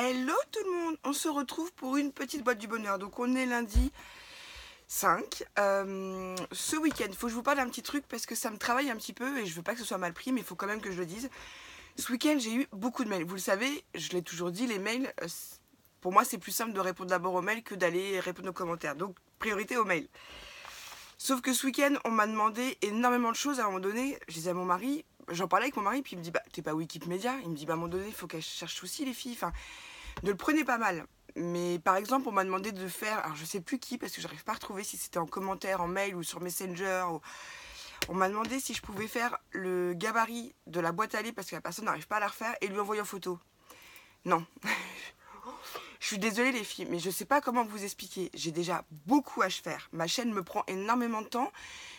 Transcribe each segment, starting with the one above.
Hello tout le monde, on se retrouve pour une petite boîte du bonheur. Donc on est lundi 5. Ce week-end, il faut que je vous parle d'un petit truc parce que ça me travaille un petit peu et je veux pas que ce soit mal pris, mais il faut quand même que je le dise. Ce week-end, j'ai eu beaucoup de mails. Vous le savez, je l'ai toujours dit, les mails, pour moi c'est plus simple de répondre d'abord aux mails que d'aller répondre aux commentaires. Donc priorité aux mails. Sauf que ce week-end, on m'a demandé énormément de choses. À un moment donné, je disais à mon mari, j'en parlais avec mon mari, puis il me dit, bah t'es pas Wikipédia. Il me dit, bah à un moment donné, il faut qu'elles cherchent aussi les filles. Enfin, ne le prenez pas mal. Mais par exemple, on m'a demandé de faire, alors je sais plus qui, parce que j'arrive pas à retrouver si c'était en commentaire, en mail ou sur Messenger. On m'a demandé si je pouvais faire le gabarit de la boîte à lait parce que la personne n'arrive pas à la refaire et lui envoyer en photo. Non. Je suis désolée les filles, mais je sais pas comment vous expliquer. J'ai déjà beaucoup à faire. Ma chaîne me prend énormément de temps.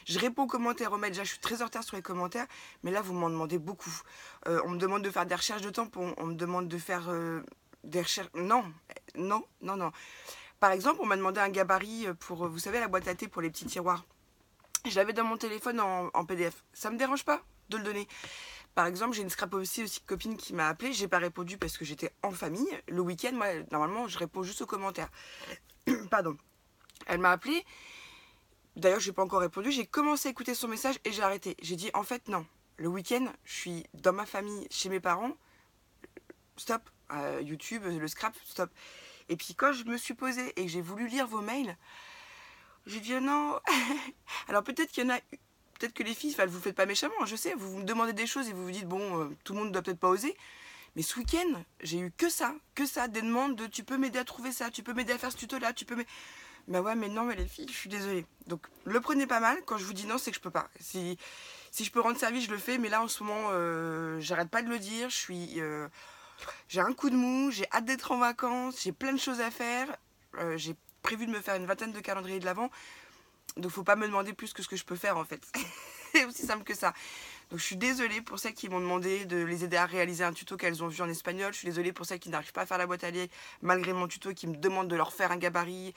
Je réponds aux commentaires, aux mails. Déjà, je suis très en retard sur les commentaires. Mais là, vous m'en demandez beaucoup. On me demande de faire des recherches de tampons. On me demande de faire des recherches... Non, non, non, non. Par exemple, on m'a demandé un gabarit pour, vous savez, la boîte à thé pour les petits tiroirs. Je l'avais dans mon téléphone en PDF. Ça me dérange pas de le donner. Par exemple, j'ai une scrap aussi copine qui m'a appelé. J'ai pas répondu parce que j'étais en famille. Le week-end, moi, normalement, je réponds juste aux commentaires. Pardon. Elle m'a appelé. D'ailleurs, j'ai pas encore répondu. J'ai commencé à écouter son message et j'ai arrêté. J'ai dit, en fait, non. Le week-end, je suis dans ma famille, chez mes parents. Stop. YouTube, le scrap, stop. Et puis quand je me suis posée et que j'ai voulu lire vos mails, j'ai dit, oh non. Alors peut-être qu'il y en a... Peut-être que les filles, enfin, vous faites pas méchamment, je sais, vous me demandez des choses et vous vous dites, bon, tout le monde ne doit peut-être pas oser. Mais ce week-end, j'ai eu que ça, des demandes de tu peux m'aider à trouver ça, tu peux m'aider à faire ce tuto-là, tu peux m'aider. Mais ouais, mais non, mais les filles, je suis désolée. Donc, le prenez pas mal, quand je vous dis non, c'est que je peux pas. Si je peux rendre service, je le fais, mais là, en ce moment, j'arrête pas de le dire, j'ai un coup de mou, j'ai hâte d'être en vacances, j'ai plein de choses à faire, j'ai prévu de me faire une vingtaine de calendriers de l'Avent. Donc faut pas me demander plus que ce que je peux faire en fait. C'est aussi simple que ça. Donc je suis désolée pour celles qui m'ont demandé de les aider à réaliser un tuto qu'elles ont vu en espagnol. Je suis désolée pour celles qui n'arrivent pas à faire la boîte à lait malgré mon tuto et qui me demandent de leur faire un gabarit.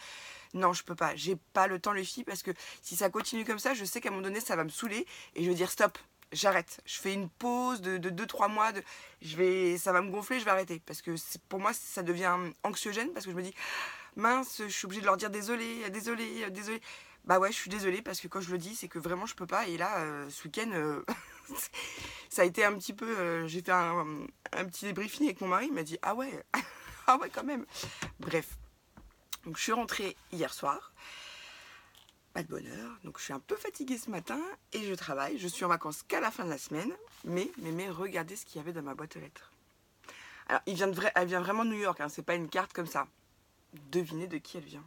Non, je peux pas. J'ai pas le temps les filles parce que si ça continue comme ça, je sais qu'à un moment donné ça va me saouler et je vais dire stop. J'arrête. Je fais une pause de 2-3 mois. Ça va me gonfler, je vais arrêter. Parce que pour moi, ça devient anxiogène parce que je me dis mince, je suis obligée de leur dire désolé, désolé, désolé. Bah ouais, je suis désolée parce que quand je le dis, c'est que vraiment je peux pas. Et là, ce week-end, ça a été un petit peu... j'ai fait un petit débriefing avec mon mari. Il m'a dit, ah ouais, ah ouais quand même. Bref, donc je suis rentrée hier soir. Pas de bonheur. Donc je suis un peu fatiguée ce matin et je travaille. Je suis en vacances qu'à la fin de la semaine. Mais regardez ce qu'il y avait dans ma boîte aux lettres. Alors, elle vient vraiment de New York, hein, c'est pas une carte comme ça. Devinez de qui elle vient.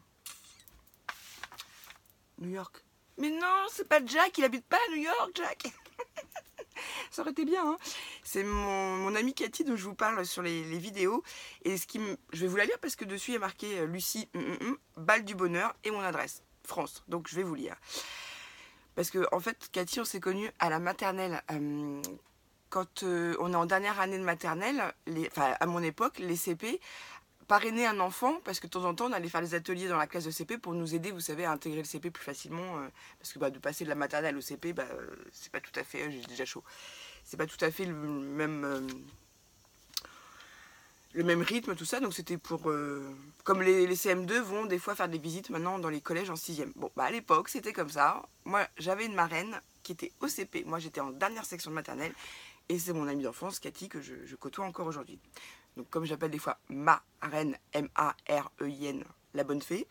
New York. Mais non, c'est pas Jack, il habite pas à New York, Jack. Ça aurait été bien, hein. C'est mon amie Cathy dont je vous parle sur les vidéos. Et je vais vous la lire parce que dessus il y a marqué Lucie, balle du bonheur et mon adresse, France. Donc je vais vous lire. Parce que en fait, Cathy, on s'est connus à la maternelle. Quand on est en dernière année de maternelle, à mon époque, les CP parrainer un enfant, parce que de temps en temps on allait faire des ateliers dans la classe de CP pour nous aider, vous savez, à intégrer le CP plus facilement, parce que de passer de la maternelle au CP, c'est pas tout à fait, j'ai déjà chaud, c'est pas tout à fait le même rythme, tout ça, donc c'était pour, comme les CM2 vont des fois faire des visites maintenant dans les collèges en 6e. Bon, à l'époque c'était comme ça, moi j'avais une marraine qui était au CP, moi j'étais en dernière section de maternelle, et c'est mon amie d'enfance, Cathy, que je côtoie encore aujourd'hui. Donc comme j'appelle des fois ma reine, M-A-R-E-I-N, la bonne fée.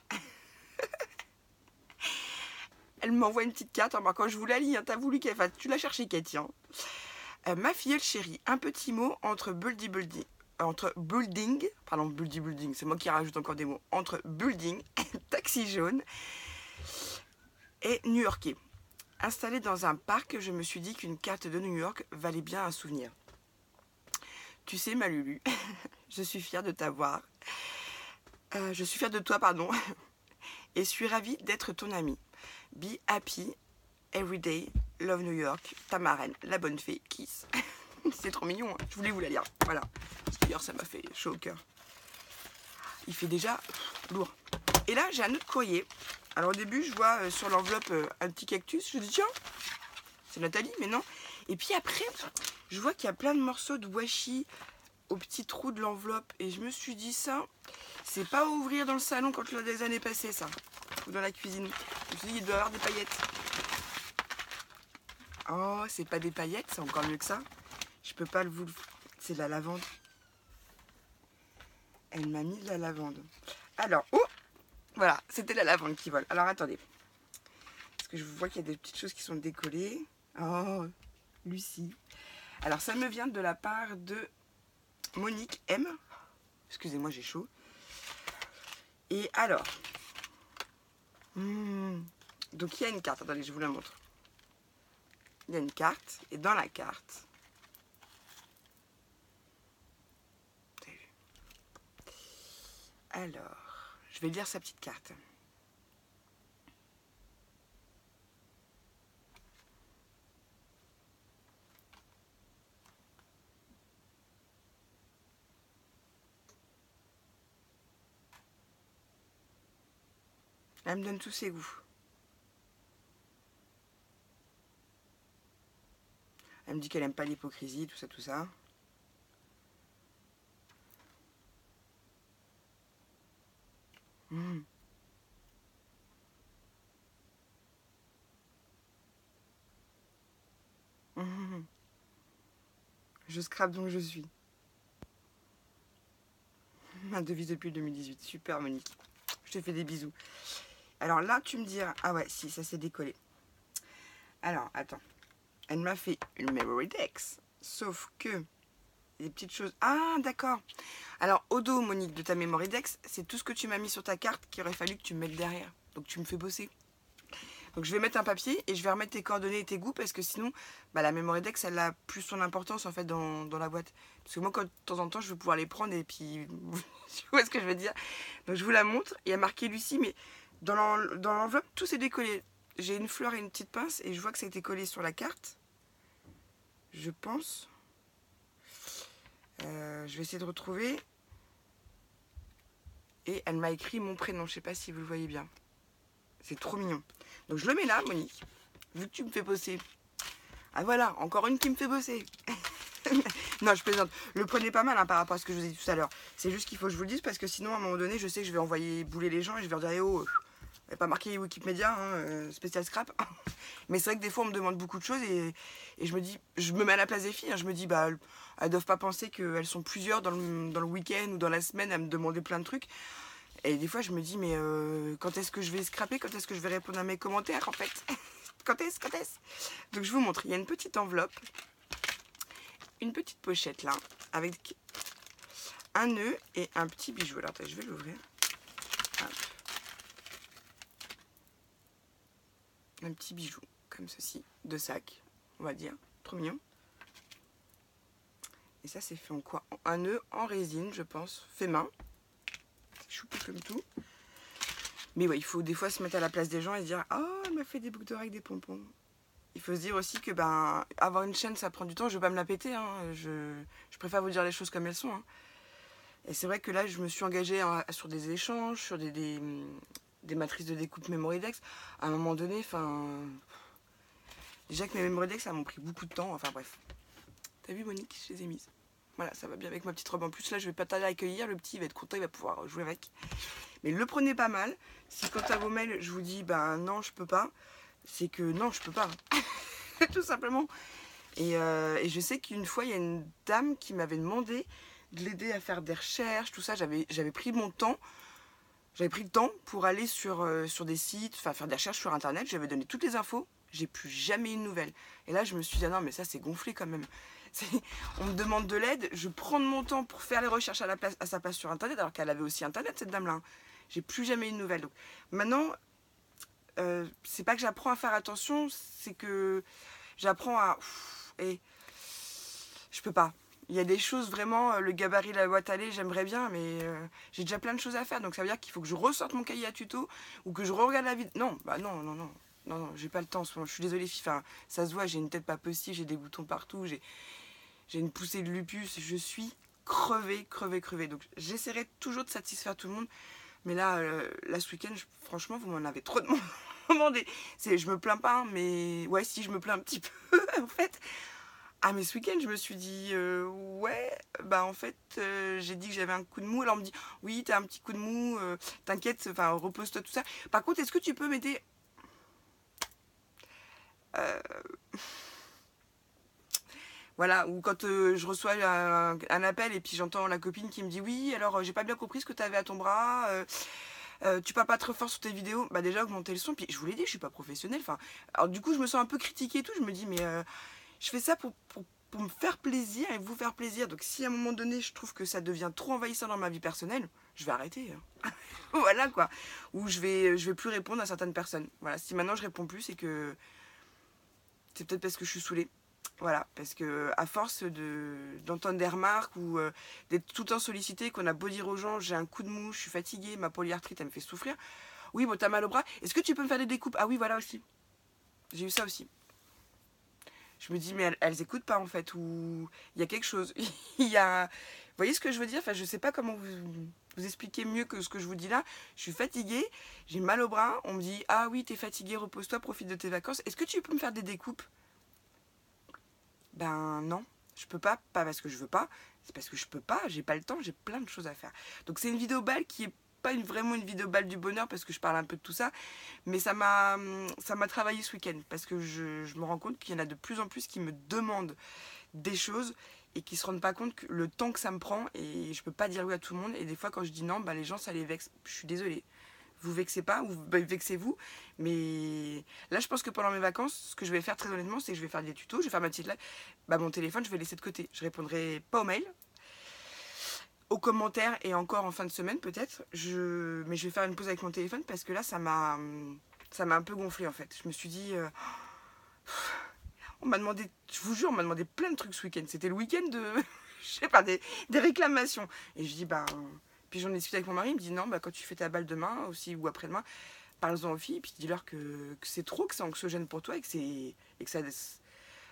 Elle m'envoie une petite carte en marquant, je vous la lis, hein, t'as voulu qu'elle fasse, tu l'as cherché Cathy. Hein. Ma filleule chérie, un petit mot entre building, c'est moi qui rajoute encore des mots, entre building, taxi jaune et new-yorkais. Installée dans un parc, je me suis dit qu'une carte de New York valait bien un souvenir. Tu sais, ma Lulu, je suis fière de t'avoir. Je suis fière de toi, pardon. Et je suis ravie d'être ton amie. Be happy, everyday, love New York, ta marraine, la bonne fée, kiss. C'est trop mignon, hein. Je voulais vous la lire. Voilà. Parce que d'ailleurs, ça m'a fait chaud au cœur. Il fait déjà lourd. Et là, j'ai un autre courrier. Alors au début, je vois sur l'enveloppe un petit cactus. Je dis, tiens, c'est Nathalie, mais non. Et puis après, je vois qu'il y a plein de morceaux de washi au petit trou de l'enveloppe. Et je me suis dit ça, c'est pas à ouvrir dans le salon quand les années passées ça. Ou dans la cuisine. Je me suis dit il doit y avoir des paillettes. Oh, c'est pas des paillettes, c'est encore mieux que ça. Je peux pas vous... C'est de la lavande. Elle m'a mis de la lavande. Alors, oh, voilà, c'était la lavande qui vole. Alors attendez. Parce que je vois qu'il y a des petites choses qui sont décollées. Oh, Lucie. Alors ça me vient de la part de Monique M. Excusez-moi, j'ai chaud. Et alors, donc il y a une carte. Attendez, je vous la montre. Il y a une carte. Et dans la carte, vous avez vu ? Alors, je vais lire sa petite carte. Elle me donne tous ses goûts. Elle me dit qu'elle aime pas l'hypocrisie, tout ça, tout ça. Mmh. Mmh. Je scrape donc je suis. Ma devise depuis 2018. Super Monique. Je te fais des bisous. Alors là, tu me diras... Ah ouais, si, ça s'est décollé. Alors, attends. Elle m'a fait une memory dex. Sauf que... des petites choses... Ah, d'accord. Alors, au dos, Monique, de ta memory dex, c'est tout ce que tu m'as mis sur ta carte qu'il aurait fallu que tu me mettes derrière. Donc, tu me fais bosser. Donc, je vais mettre un papier et je vais remettre tes coordonnées et tes goûts parce que sinon, bah, la memory dex, elle a plus son importance en fait dans la boîte. Parce que moi, quand, de temps en temps, je vais pouvoir les prendre et puis... tu vois ce que je veux dire? Donc, je vous la montre. Il y a marqué Lucie, mais dans l'enveloppe, tout s'est décollé. J'ai une fleur et une petite pince et je vois que ça a été collé sur la carte. Je pense. Je vais essayer de retrouver. Et elle m'a écrit mon prénom. Je ne sais pas si vous le voyez bien. C'est trop mignon. Donc je le mets là, Monique. Vu que tu me fais bosser. Ah voilà, encore une qui me fait bosser. Non, je plaisante. Le prenez pas mal hein, par rapport à ce que je vous ai dit tout à l'heure. C'est juste qu'il faut que je vous le dise parce que sinon, à un moment donné, je sais que je vais envoyer bouler les gens et je vais leur dire eh oh, il n'y a pas marqué Wikipédia, hein, spécial scrap. Mais c'est vrai que des fois, on me demande beaucoup de choses et je me dis, je me mets à la place des filles. Hein, je me dis, bah, elles doivent pas penser qu'elles sont plusieurs dans le week-end ou dans la semaine à me demander plein de trucs. Et des fois, je me dis, mais quand est-ce que je vais scraper? Quand est-ce que je vais répondre à mes commentaires, en fait? Quand est-ce? Donc, je vous montre. Il y a une petite enveloppe, une petite pochette, là, avec un nœud et un petit bijou. Alors, attends, je vais l'ouvrir. Un petit bijou, comme ceci, de sac, on va dire. Trop mignon. Et ça, c'est fait en quoi? Un nœud en résine, je pense, fait main. C'est choupi comme tout. Mais ouais, il faut des fois se mettre à la place des gens et se dire oh, elle m'a fait des boucles d'oreilles avec des pompons. Il faut se dire aussi que ben, avoir une chaîne, ça prend du temps. Je ne vais pas me la péter. Hein. Je préfère vous dire les choses comme elles sont. Hein. Et c'est vrai que là, je me suis engagée sur des échanges, sur des matrices de découpe Memory Dex. À un moment donné, déjà que mes Memory Dex, ça m'a pris beaucoup de temps. Enfin bref. T'as vu, Monique? Je les ai mises. Voilà, ça va bien avec ma petite robe. En plus, là, je vais pas tarder à accueillir. Le petit, il va être content, il va pouvoir jouer avec. Mais le prenez pas mal. Si quant à vos mails, je vous dis, ben non, je peux pas, c'est que non, je peux pas. Tout simplement. Et je sais qu'une fois, il y a une dame qui m'avait demandé de l'aider à faire des recherches, tout ça. J'avais pris mon temps. J'avais pris le temps pour aller sur des sites, enfin faire des recherches sur Internet. J'avais donné toutes les infos. J'ai plus jamais eu de nouvelles. Et là, je me suis dit, ah non, mais ça, c'est gonflé quand même. On me demande de l'aide, je prends de mon temps pour faire les recherches à sa place sur Internet, alors qu'elle avait aussi Internet, cette dame-là. J'ai plus jamais eu de nouvelles. Donc, maintenant, c'est pas que j'apprends à faire attention, c'est que j'apprends à... Et je peux pas. Il y a des choses vraiment, le gabarit, la boîte à lait, j'aimerais bien, mais j'ai déjà plein de choses à faire. Donc ça veut dire qu'il faut que je ressorte mon cahier à tuto ou que je regarde la vidéo. Non, bah non, non, non. Non, non, j'ai pas le temps en ce moment. Je suis désolée, filles. Enfin, ça se voit, j'ai une tête pas possible, j'ai des boutons partout, j'ai une poussée de lupus, je suis crevée, crevée, crevée. Donc j'essaierai toujours de satisfaire tout le monde. Mais là, ce week-end, franchement, vous m'en avez trop demandé. Je me plains pas, hein, mais ouais, si, je me plains un petit peu, en fait. Ah mais ce week-end je me suis dit ouais bah en fait j'ai dit que j'avais un coup de mou, alors on me dit oui t'as un petit coup de mou, t'inquiète, enfin repose-toi tout ça. Par contre est-ce que tu peux m'aider euh, voilà, ou quand je reçois un appel et puis j'entends la copine qui me dit oui alors j'ai pas bien compris ce que t'avais à ton bras, tu parles pas trop fort sur tes vidéos, bah déjà augmenter le son, puis je vous l'ai dit je suis pas professionnelle, enfin alors du coup je me sens un peu critiquée et tout, je me dis mais je fais ça pour me faire plaisir et vous faire plaisir. Donc si à un moment donné je trouve que ça devient trop envahissant dans ma vie personnelle, je vais arrêter. Voilà quoi. Ou je vais plus répondre à certaines personnes. Voilà, si maintenant je réponds plus, c'est peut-être parce que je suis saoulée. Voilà, parce que à force d'entendre des remarques ou d'être tout le temps sollicité, qu'on a beau dire aux gens j'ai un coup de mou, je suis fatiguée, ma polyarthrite elle me fait souffrir. Oui, bon t'as mal au bras, est-ce que tu peux me faire des découpes? Ah oui, voilà aussi. J'ai eu ça aussi. Je me dis mais elles écoutent pas en fait, ou il y a quelque chose. Il y a, vous voyez ce que je veux dire? Enfin, je sais pas comment vous expliquer mieux que ce que je vous dis là. Je suis fatiguée, j'ai mal au bras, on me dit ah oui t'es fatiguée, repose-toi, profite de tes vacances. Est-ce que tu peux me faire des découpes? Ben non, je peux pas, pas parce que je veux pas, c'est parce que je peux pas, j'ai pas le temps, j'ai plein de choses à faire. Donc c'est une vidéo balle qui est pas vraiment une vidéo balle du bonheur parce que je parle un peu de tout ça, mais ça m'a travaillé ce week-end parce que je me rends compte qu'il y en a de plus en plus qui me demandent des choses et qui se rendent pas compte que le temps que ça me prend, et je peux pas dire oui à tout le monde, et des fois quand je dis non, bah les gens ça les vexe. Je suis désolée. Vous vexez pas, ou vexez-vous, mais là je pense que pendant mes vacances, ce que je vais faire très honnêtement, c'est que je vais faire des tutos, je vais faire ma petite live. Bah mon téléphone je vais laisser de côté, je répondrai pas aux mails, aux commentaires, et encore en fin de semaine peut-être, mais je vais faire une pause avec mon téléphone parce que là ça m'a un peu gonflé en fait. Je me suis dit on m'a demandé, je vous jure, on m'a demandé plein de trucs ce week-end. C'était le week-end de, je sais pas, des réclamations. Et je dis, bah, puis j'en ai discuté avec mon mari, il me dit, non, bah, quand tu fais ta balle demain aussi, ou après-demain, parle-en aux filles, puis dis-leur que c'est trop, que c'est anxiogène pour toi, et que ça.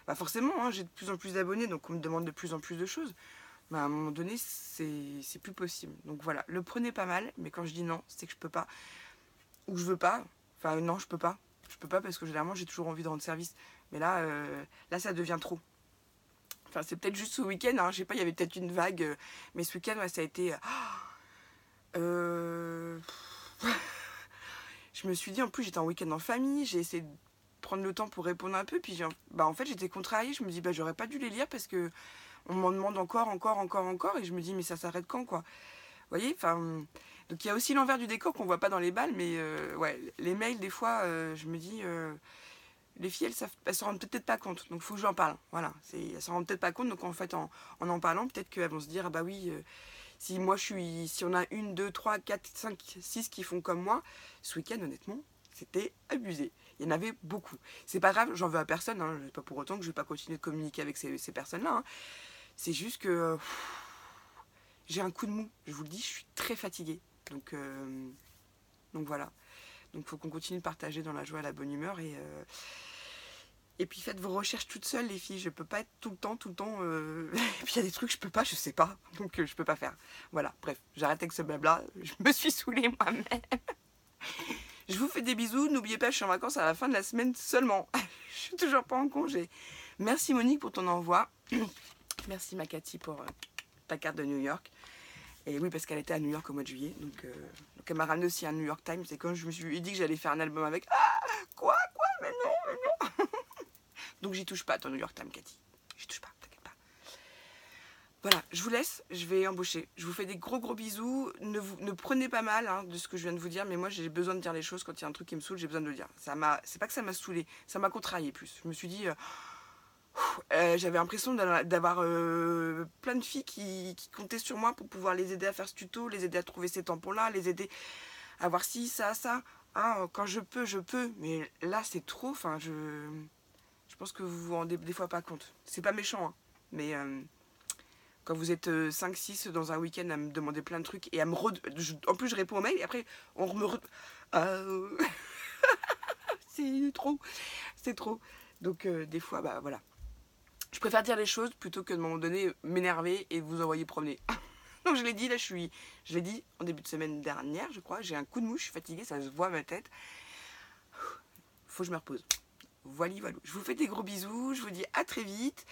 Bah, forcément, hein, j'ai de plus en plus d'abonnés, donc on me demande de plus en plus de choses. Bah, à un moment donné, c'est plus possible. Donc voilà, le prenez pas mal, mais quand je dis non, c'est que je peux pas, ou je veux pas. Enfin, non, je peux pas. Je peux pas parce que généralement, j'ai toujours envie de rendre service. Mais là ça devient trop. Enfin, c'est peut-être juste ce week-end, hein, je sais pas, il y avait peut-être une vague, mais ce week-end, ouais, ça a été. Euh, je me suis dit, en plus, j'étais en week-end en famille, j'ai essayé de prendre le temps pour répondre un peu, puis en fait, j'étais contrariée, je me dis, bah, j'aurais pas dû les lire parce que on m'en demande encore, et je me dis, mais ça s'arrête quand, quoi? Vous voyez, enfin. Donc il y a aussi l'envers du décor qu'on voit pas dans les balles, mais ouais, les mails, des fois, je me dis. Les filles, elles se rendent peut-être pas compte, donc il faut que j'en parle. Voilà, elles se rendent peut-être pas compte, donc en fait, en parlant, peut-être qu'elles vont se dire, ah bah oui, si on a une, deux, trois, quatre, cinq, six qui font comme moi, ce week-end, honnêtement, c'était abusé. Il y en avait beaucoup. C'est pas grave, j'en veux à personne, hein, pas pour autant que je vais pas continuer de communiquer avec ces personnes-là. Hein. C'est juste que j'ai un coup de mou, je vous le dis, je suis très fatiguée. Donc voilà. Donc il faut qu'on continue de partager dans la joie et la bonne humeur, et puis faites vos recherches toutes seules les filles, je peux pas être tout le temps, et puis il y a des trucs que je peux pas, je sais pas, donc je peux pas faire. Voilà, bref, j'arrête avec ce blabla, je me suis saoulée moi-même. Je vous fais des bisous, n'oubliez pas, je suis en vacances à la fin de la semaine seulement. Je suis toujours pas en congé. Merci Monique pour ton envoi. Merci ma Cathy pour ta carte de New York. Et oui, parce qu'elle était à New York au mois de juillet, donc elle m'a ramené aussi un New York Times, et quand je me suis dit que j'allais faire un album avec, ah, quoi, mais non. Donc j'y touche pas, ton New York Times, Cathy. J'y touche pas, t'inquiète pas. Voilà, je vous laisse, je vais embaucher. Je vous fais des gros bisous. Ne prenez pas mal hein, de ce que je viens de vous dire, mais moi j'ai besoin de dire les choses. Quand il y a un truc qui me saoule, j'ai besoin de le dire. C'est pas que ça m'a saoulé, ça m'a contrarié plus. Je me suis dit, j'avais l'impression d'avoir plein de filles qui comptaient sur moi pour pouvoir les aider à faire ce tuto, les aider à trouver ces tampons-là, les aider à voir ci, ça. Ah, quand je peux, mais là c'est trop, enfin je pense que vous vous rendez des fois pas compte. C'est pas méchant, hein, mais quand vous êtes 5-6 dans un week-end à me demander plein de trucs, et en plus je réponds aux mails, et après on me... c'est trop. Donc des fois, bah voilà. Je préfère dire les choses plutôt que de moment donné m'énerver et vous envoyer promener. Donc je l'ai dit, là je l'ai dit en début de semaine dernière, je crois, j'ai un coup de mouche, je suis fatiguée, ça se voit à ma tête. Faut que je me repose. Voilà. Je vous fais des gros bisous, je vous dis à très vite.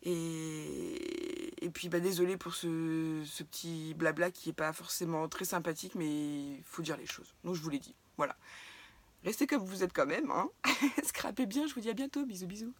Et puis bah, désolée pour ce petit blabla qui est pas forcément très sympathique, mais il faut dire les choses. Donc je vous l'ai dit. Voilà. Restez comme vous êtes quand même, hein. Scrapez bien, je vous dis à bientôt. Bisous bisous.